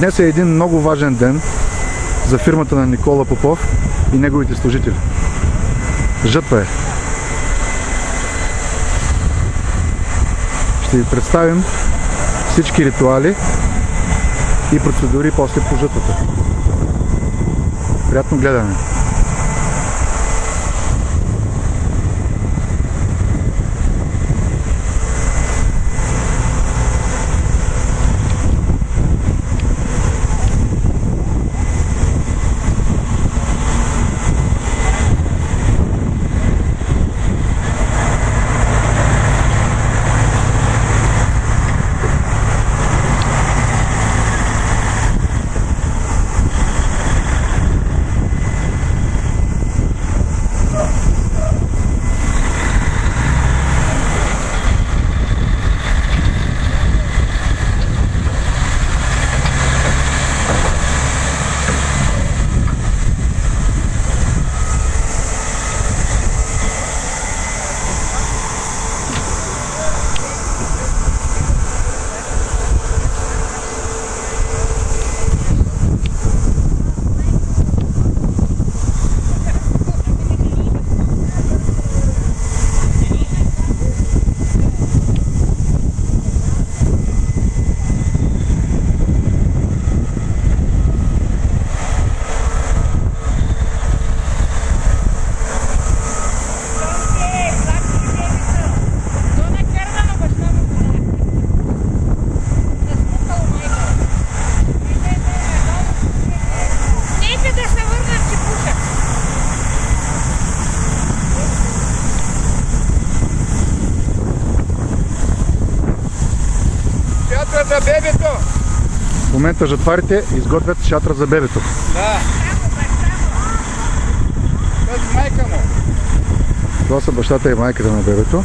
Днес е един много важен ден за фирмата на Никола Попов и неговите служители. Жътва е. Ще ви представим всички ритуали и процедури после по жътвата. Приятно гледане! За бебето! В момента жатварите изготвят шатра за бебето. Да. Това е майка му. Това са бащата и майката на бебето.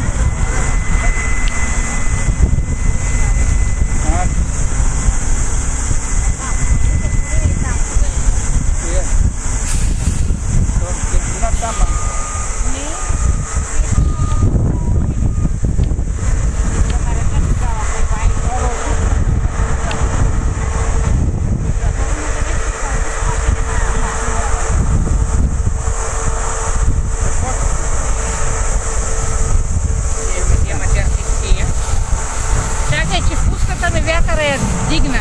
Дигна.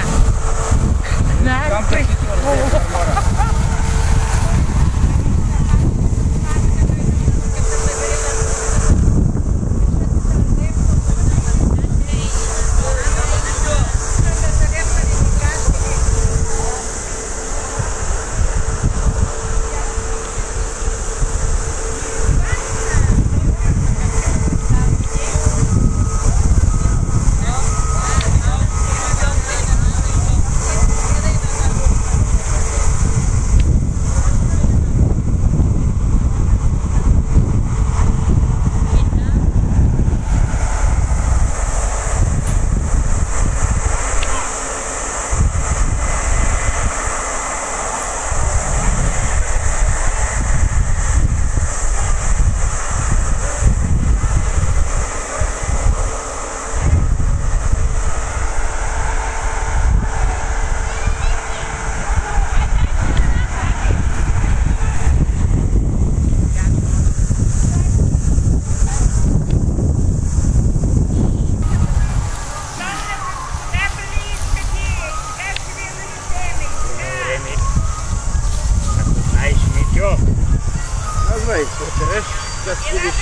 Казвай, потереш да скубиш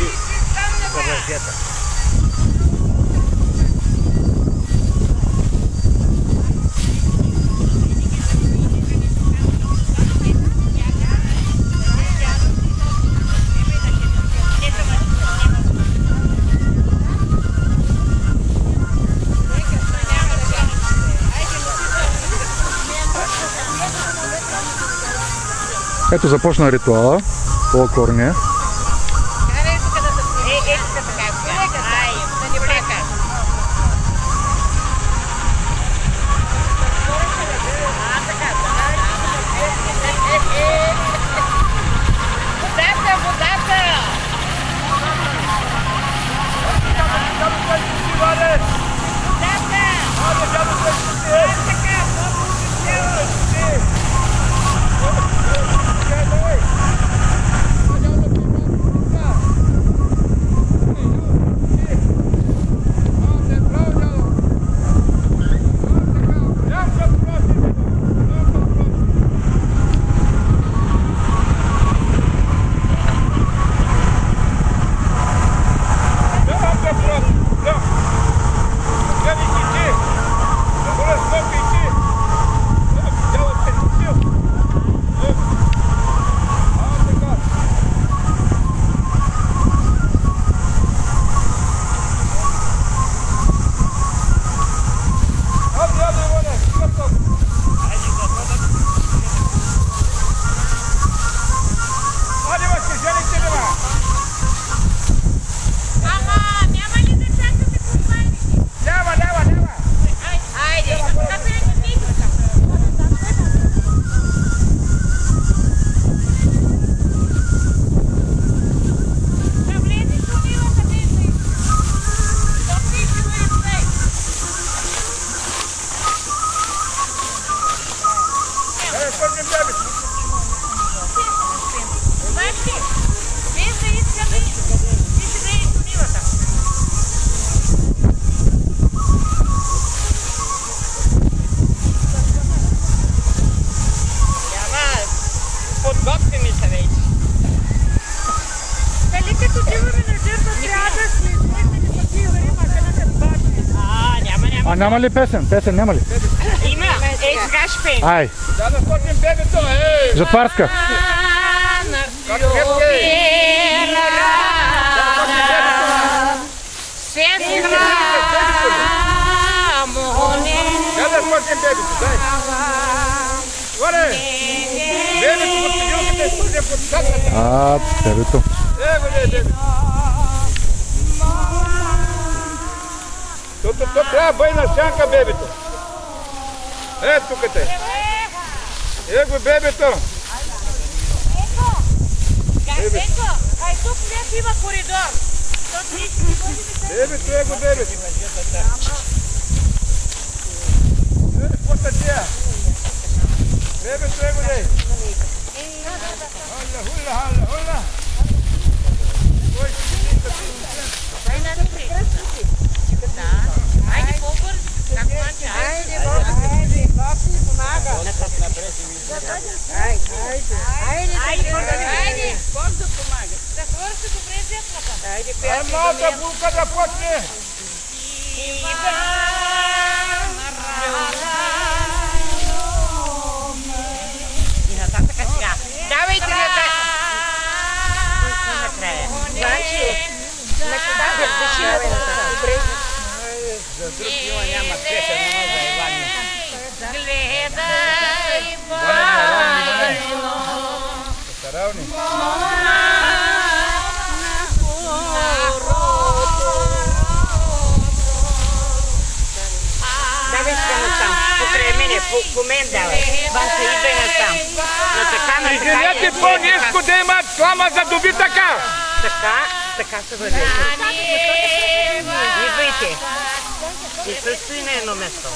съвършета. Ето започна ритуала по корния. А няма ли песен? Песен няма ли? Има. Ей, сега ще пеем. Ай, Да насочим бебето, ей! Жатварска. Как крепке! Да насочим бебето, дай! Горе! Бебето под пилката и служим под шатката. Бебето. Его ли е бебето? То трябва бъйна сянка бебето. Тук те. Его бебето. Гайсенко, ай тук не има коридор. Бебето, его бебето. Потачия. Бебето, его ли. Хуlla. Кой ще ти да Дай на напред. Айде по-бързо. Как мача? Айде, Бог ти помага. Айде. Бог да помага. Да свърши добре зетлата. Айде, пеят. малка булка да почне. И нататък сега. Давайте нататък. Накрая. Значи, нататък дъши добре. За друг има няма песен, но за Иван. Гледай бавно. Равни. Давай сега насам. Покрай мене, по мен давай. Банка идвай насам. На така. Изгинете по-ниско да имат слама за доби така. Така се върви. Идвайте. И също и на едно место.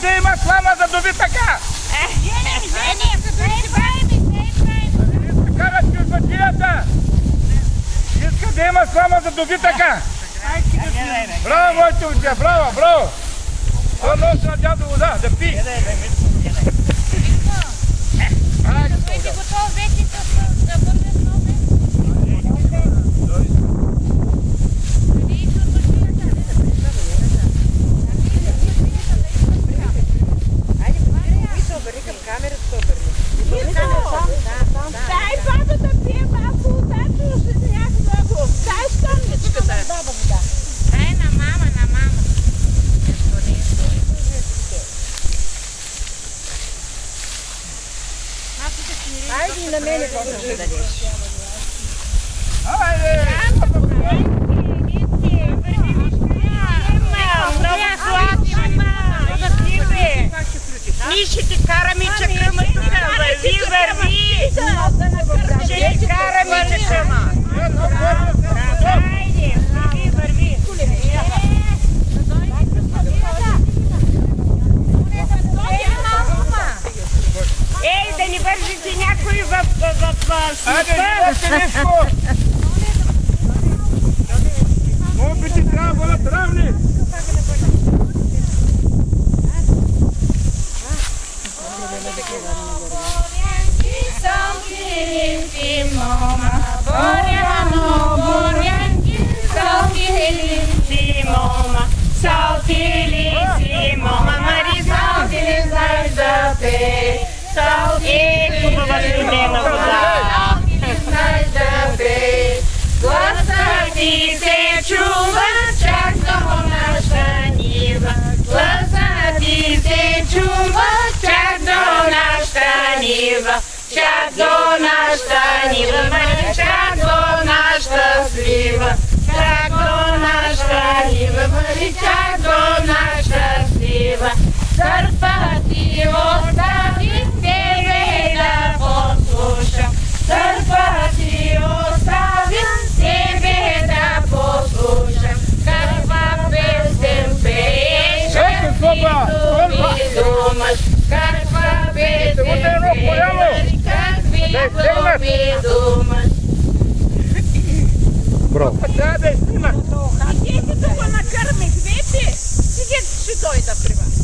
Да има слама за доби така! Карат чужбачията! Иска да има слама за доби така! Браво, моите уче, браво! Това носи на дядо вода, да пи! Бъдете готов вече да бъдеш много. Дай баба да пие малко отдато, ще някакво. Дай стомничката. Дай на мама. Айде и на мене какво ще дадеш. Хайде! Ние ще ти караме чакъма тук. Върви! Ще ти караме чакъма. Хайде, върви! Ей, да ни вържите някой в Айде, опити трябва да бъдат равни! Хубава студена вода. Гласа ти се чува, чак до нашата нива. Гласа ти Моричак до нашата нива, моричак до нашата слива. Чак до нашата нива, моричак до нашата слива. Църква ти остави тебе да послушам. Църква ти оставим тебе да послушам. Каква песен пееш, как ти думаш. Каква песен пееш, как ти думаш. Браво. Трябва да снимаш. Идете тук на кърми, видите? Сидете, ще дойда при вас.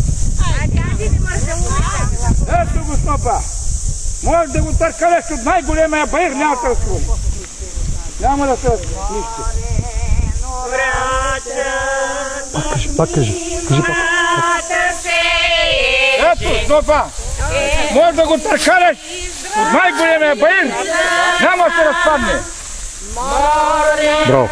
Ето го снопа. Може да го търкалеш от най-големия баир, няма да разкрони. Няма да се нищо. Пак кажи. Кажи пак. Ето снопа. Може да го търкалеш от най-големия баир, няма да се разпадне. Браво.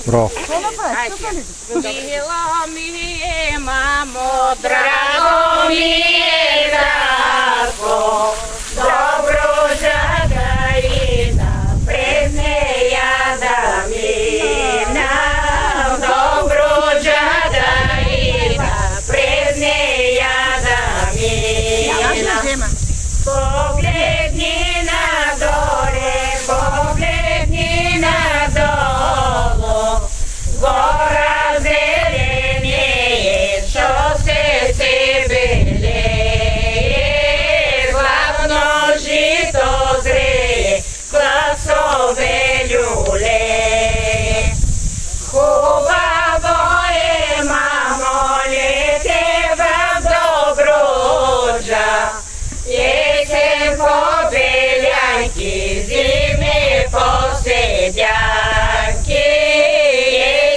Браво. Мило ми е, мамо, драго ми е, драго, добро жагарина, през нея да мина. Добро жагарина, през нея да мина. Погледни надоле, погледни надолу, гора зеленее, шосе се белее, славно жито зрее, класове люле. Хубаво е, мамо, лете в Добруджа, есен по белянки, зиме по седянки,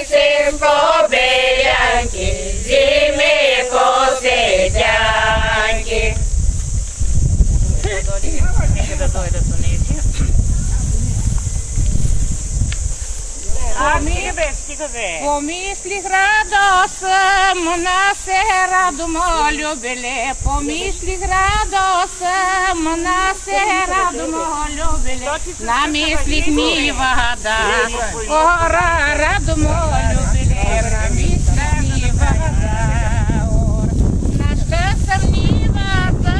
есен по белянки, зиме по седянки. Нека да дойдат онези. Помислих радостъм на се радомо любеле, помислих радостъм на се радомо любеле, намислих ми вода, ора радомо любеле, намислих ми вода, нашта съмнивата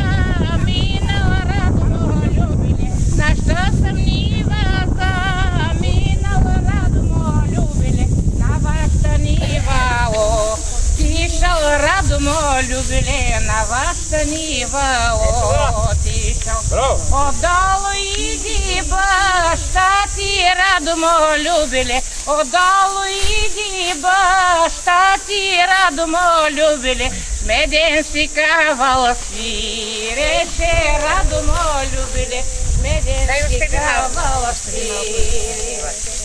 минала радомо любеле, нашта съмнивата минала радомо любеле, на вашата нива, о, тишал радомо любеле, на вашата нива, о, тишал. Отдолу иди баща ти радомо любеле, отдолу иди баща ти радомо любеле, меден си кавал свиреше радомо любеле, меден си кавал свиреше.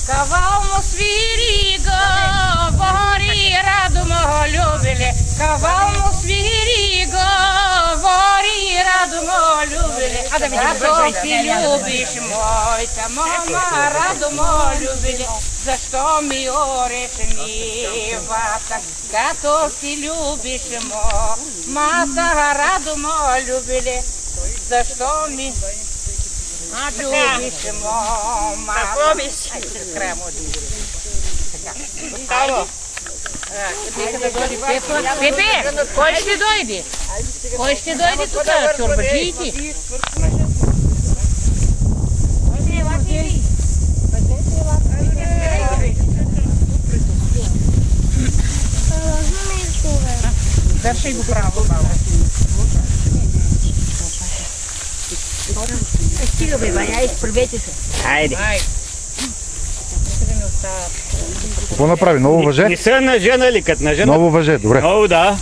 Кавал му свири, говори радомо любеле, кавал му свири, говори радомо любеле, като си любиш моята мама радомо любеле, защо ми ореш нивата, като си любиш мамата радомо любеле, защо ми Какво мисли? Пепе, кой ще дойде? Кой ще дойде тук? Чорбаджиите? Дършай го право, баба. Стига бе, Ваня, изправете се. Айде. Какво направи? Ново въже? Не са на жена ли, като на жена? Ново въже, добре. Ново, да.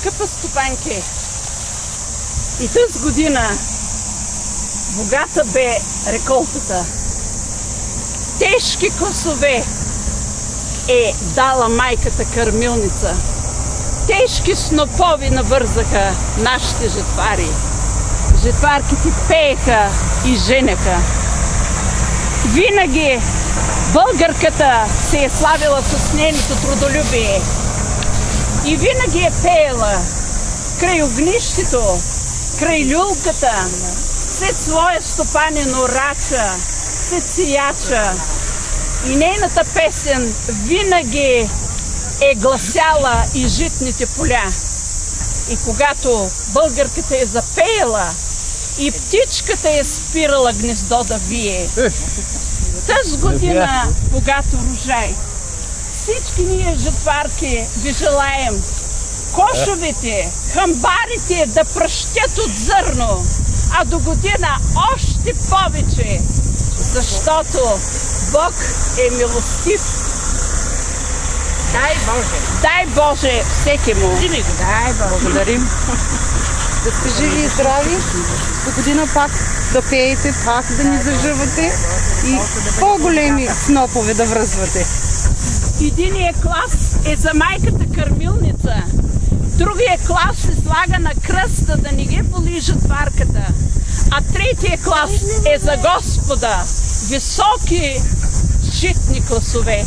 Скъпа стопанке, и тази година богата бе реколтата. Тежки класове е дала майката кърмилница. Тежки снопови навързаха нашите жетвари. Жетварките пееха и женеха. Винаги българката се е славила с нейното трудолюбие. И винаги е пеела край огнището, край люлката, след своя стопанин рача, след сияча. И нейната песен винаги е гласяла и житните поля. И когато българката е запеяла и птичката е спирала гнездо да вие, тази година богат урожай. Всички ние жетварки ви желаем кошовете, хамбарите да пръщят от зърно, а до година още повече, защото Бог е милостив. Дай Боже! Дай Боже всеки му! Дай Боже! Благодарим. Да сте живи и здрави. До година пак да пеете, пак да ни заживате и по-големи снопове да връзвате. Единият клас е за майката кърмилница, другия клас се слага на кръста да не ги боли жетварката, а третия клас е за Господа, високи житни класове.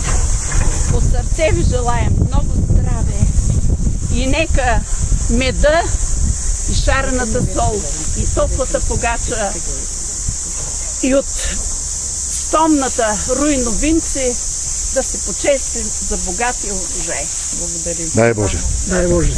От сърце ви желаем много здраве и нека меда и шарената сол и топлата погача и от стомната руйновинци да се почестим за богатия урожай. Благодарим. Дай Боже. Дай Боже.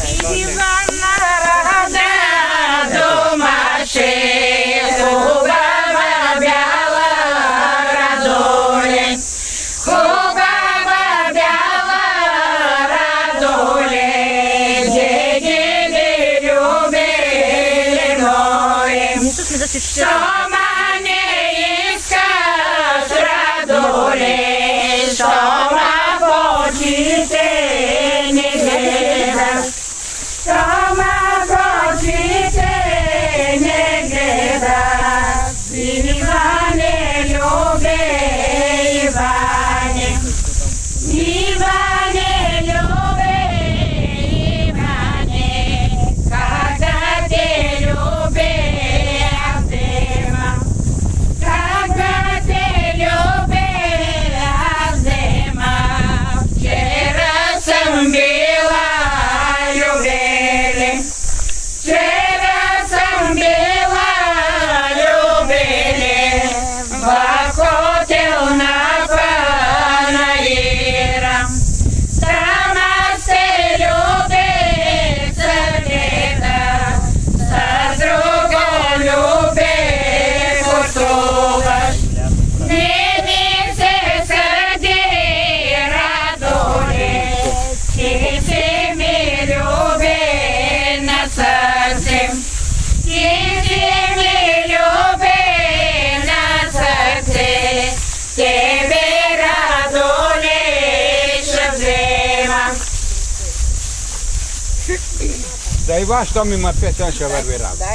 Да Иван, що ми има песен, ще върви работа.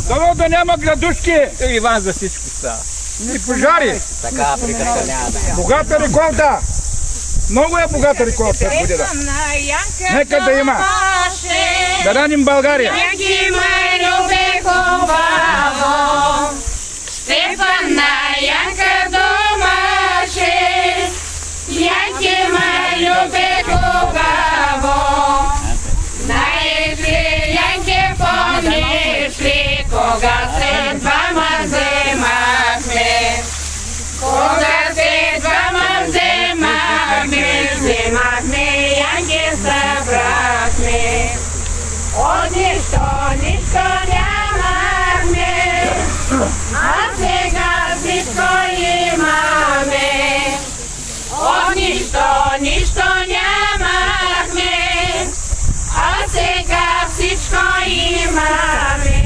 Дано да няма градушки. Иван за всичко става. И пожари. Така прикасаня. Богата реколта. Много е богата реколта. Нека да има. Да раним България. Стефана Янка домаше, Янки ма любе хубаво. Знаеш ли, Янки От нищо нямахме, а сега всичко имаме. От нищо нямахме, а сега всичко имаме.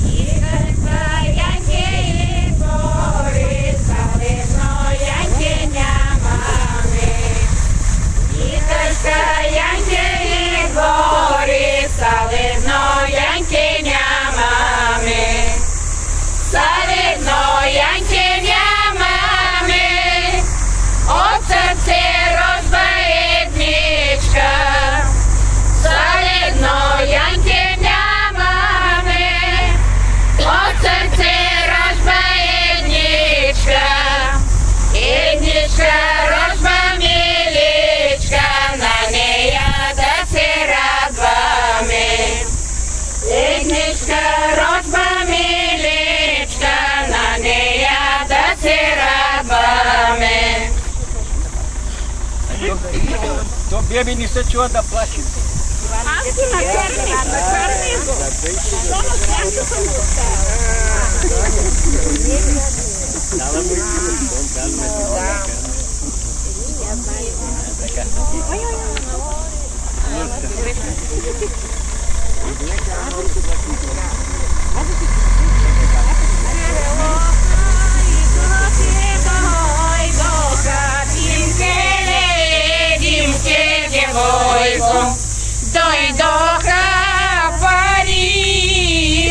И къса янке и гори, салено янке нямаме. И къса янке и гори, салено янке нямаме. Салено янке нямаме, от сърце рожба едничка. Салено янке нямаме, от сърце рожба едничка. Едничка рожба миличка, на нея да се радваме. Едничка рожба миличка, на нея да се радваме. То беби не се чува да плаче. Аз го накърми го. Само сянка съм го Дойдоха пари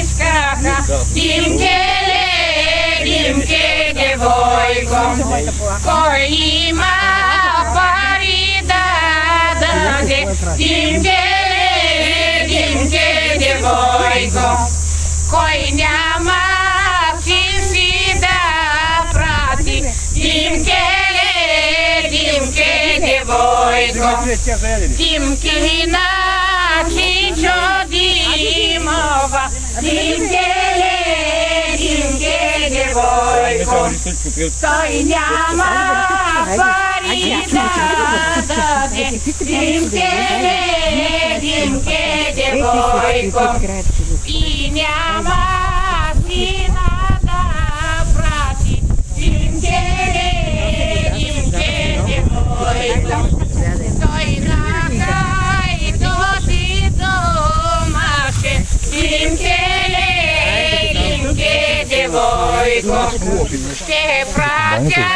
искаха, димке, девойко. Кой има пари да даде, димке, девойко. Кой няма си да прати, димке, девойко. Димкина Хичо Димова, димке, девойко. Той няма пари да даде, димке, девойко. И няма сина да прати, димке, девойко. Той накай доти домаше, димке, девойко. Ще пратя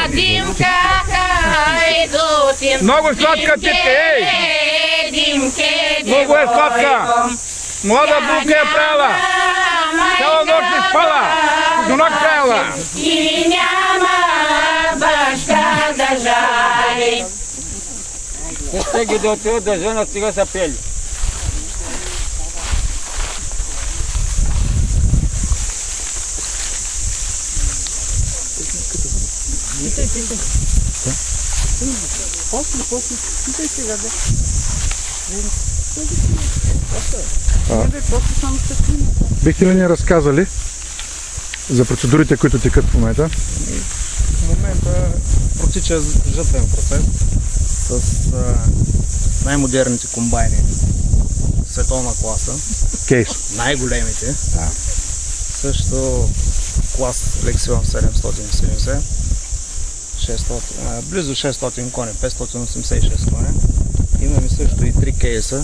Димка Хайдутин. Много сладка титка, ей! Димке, Много е сладка. Млада булка е правила. Цяла нощ не спала. До нощ правила. и няма баща да жали. Те ги да отидат да женат, сега са пели. Бихте ли ни разказали за процедурите, които текат в момента? В момента протича жътвен процес с най-модерните комбайни, световна класа, Кейс. най-големите. Да. Също клас Lexion 770, 600, близо 600 кони, 586 кони. Имаме също и 3 кейса,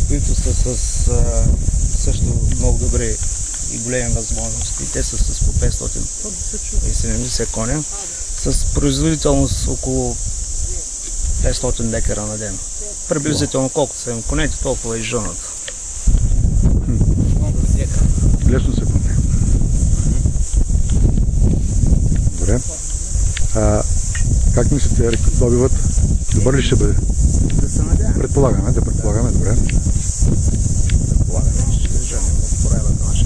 които са с също много добри и големи възможности. Те са с по 570 коня, с производителност около 500 декара на ден. Приблизително колкото са им конете, толкова и жънат. Лесно се помня. Добре. Как мислите, добивът добър ли ще бъде? Да се надяваме. Предполагаме, добре. Предполагаме, че ще женим от порядъка на 600.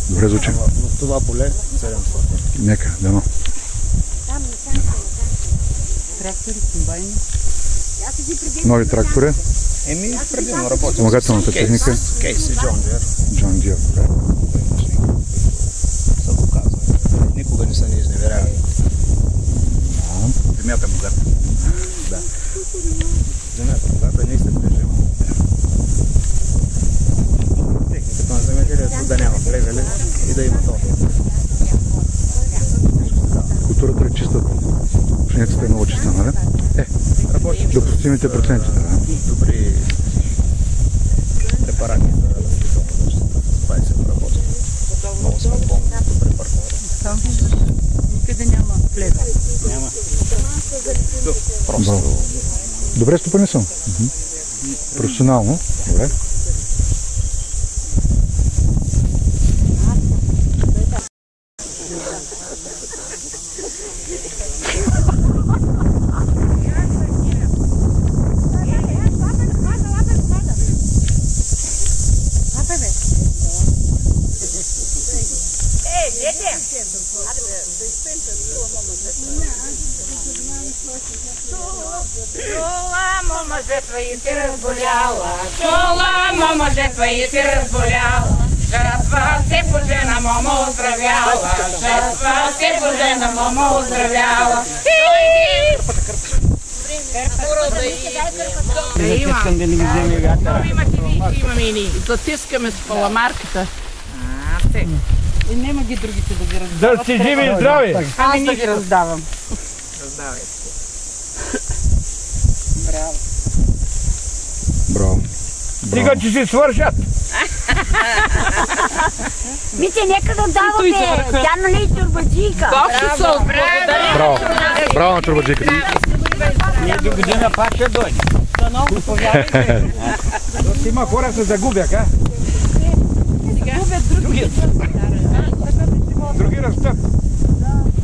Добре звучи. В това поле 700. Нека, дано. Трактори, комбайни. Нови трактори. Предимно работим Спомагателната техника. Кейс и Джон Дир. Джон Дир, добре. Са го казвали. Никога не са ни изневерявали. Земята богата. Да. Земята богата, ние се прижим. Техниката на земеделието да няма плевели и да има това. Културата е чиста. Пшеницата е много чиста, нали? Допустимите проценти, да. Добри препарати за растителна защита. Това и се работи. Много сме добри партньори. Никъде няма плевел. Няма. Просто Добре стопанисвам. Професионално. Добре. Чула, мама, жертва и ти разболяла. Чула, мама, жертва и ти разболяла. Жертва се Божена, мама оздравяла. Жертва се Божена, мама оздравяла. Искам да ни ги вземе вятъра. Имаме и ни. Затискаме с паламарката. И няма ги другите да ги раздават. Да сте живи и здрави! Аз да ги раздавам. Браво. Стига, че си свършат! Мите, нека да даваме. Тя нали е турбаджийка. Браво. Браво на турбаджийката. Ние до година пак ще дойде. Има хора се загубях, а? Други растат.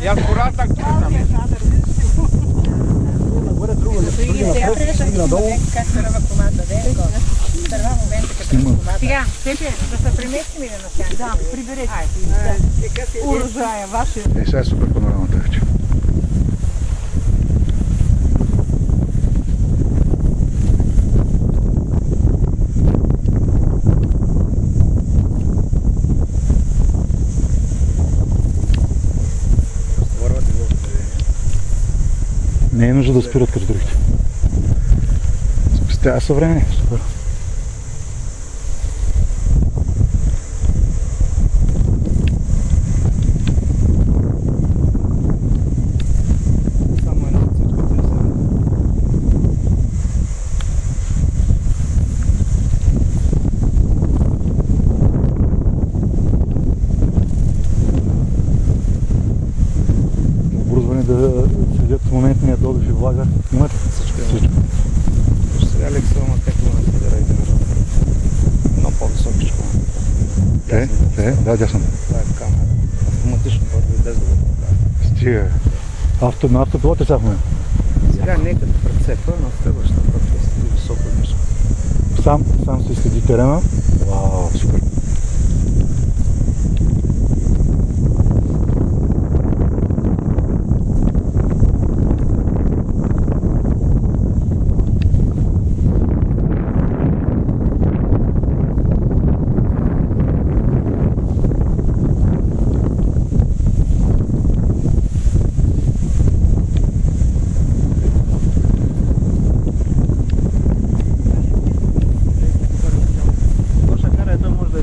И аз поратнах тук там. Сега, да се преместим или на сянка? Да, приберете. Урожая, ваше. Сега е супер панорамата вече. Не е нужда да спират като другите. Спестява се време. Супер. само една отсечка. Оборудване да следят в моментния добив и влага. Имате Всичко има. Сега лексуваме как има да федерайте на жълтър. Едно по-високичко. Да, дясно. Това е камера. Автоматично върви без да го направи. Стига. На автопилот е сега в момента. Сега не е като прецепа, но следващата път ще седи високо нещо. Сам се следи терена. Вау, супер. Лоша кара е, той може да е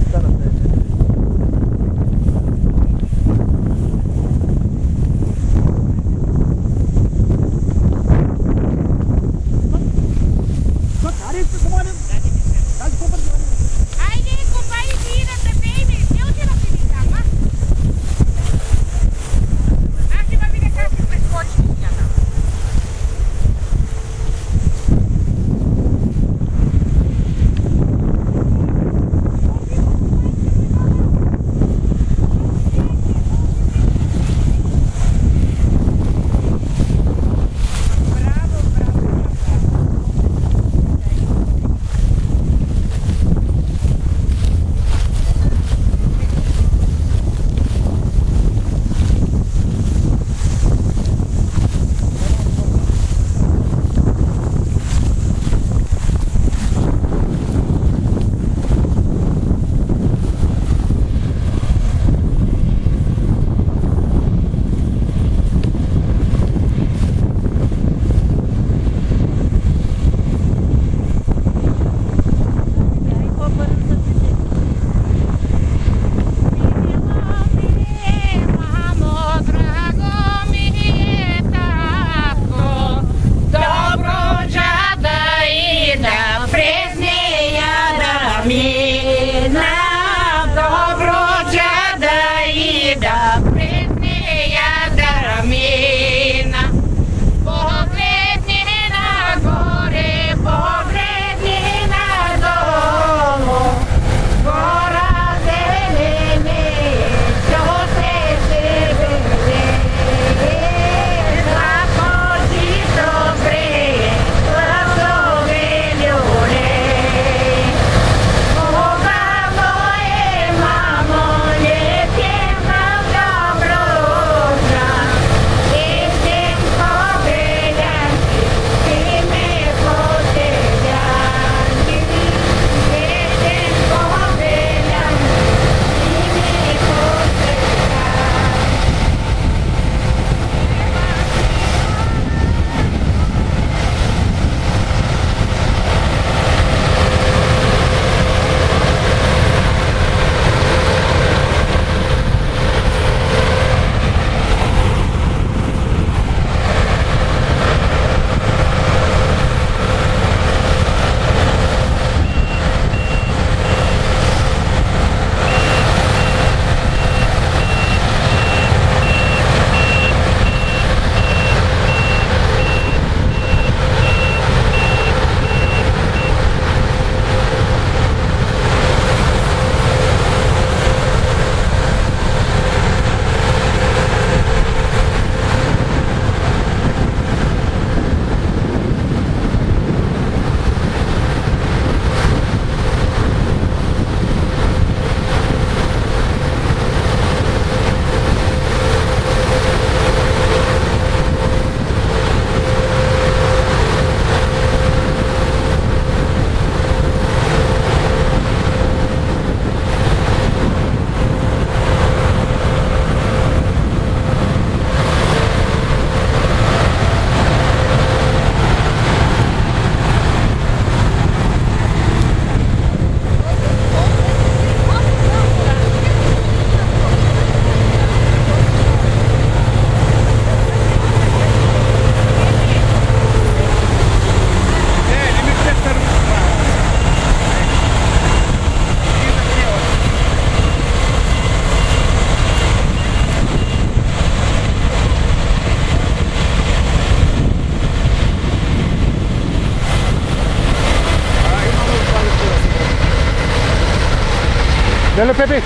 Леле, Пепи!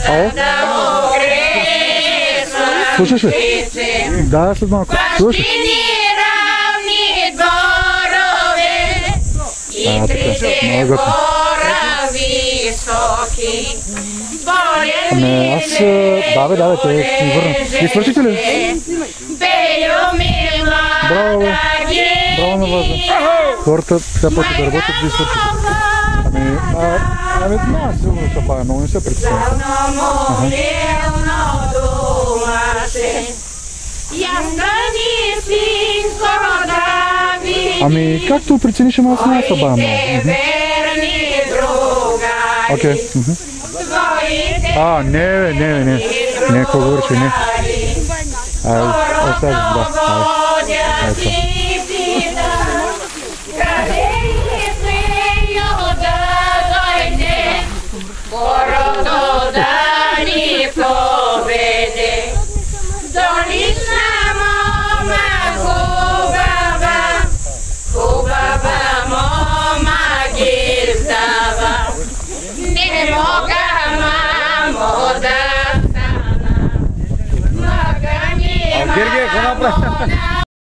Ало? Слушаш ли? Да, след малко. Слушаш? Много готово. Ами аз... Да, те ми върнат. И свършите ли? Браво, бе. Браво на вас, бе. Хората сега почват да работят, да свършите. Ами, сигурно ще пая, много не се представя. Ами, както прецениш, ама аз не са бая много. Окей. Не. Не, какво говориш, не. Остави, да. Георгий, какво направи?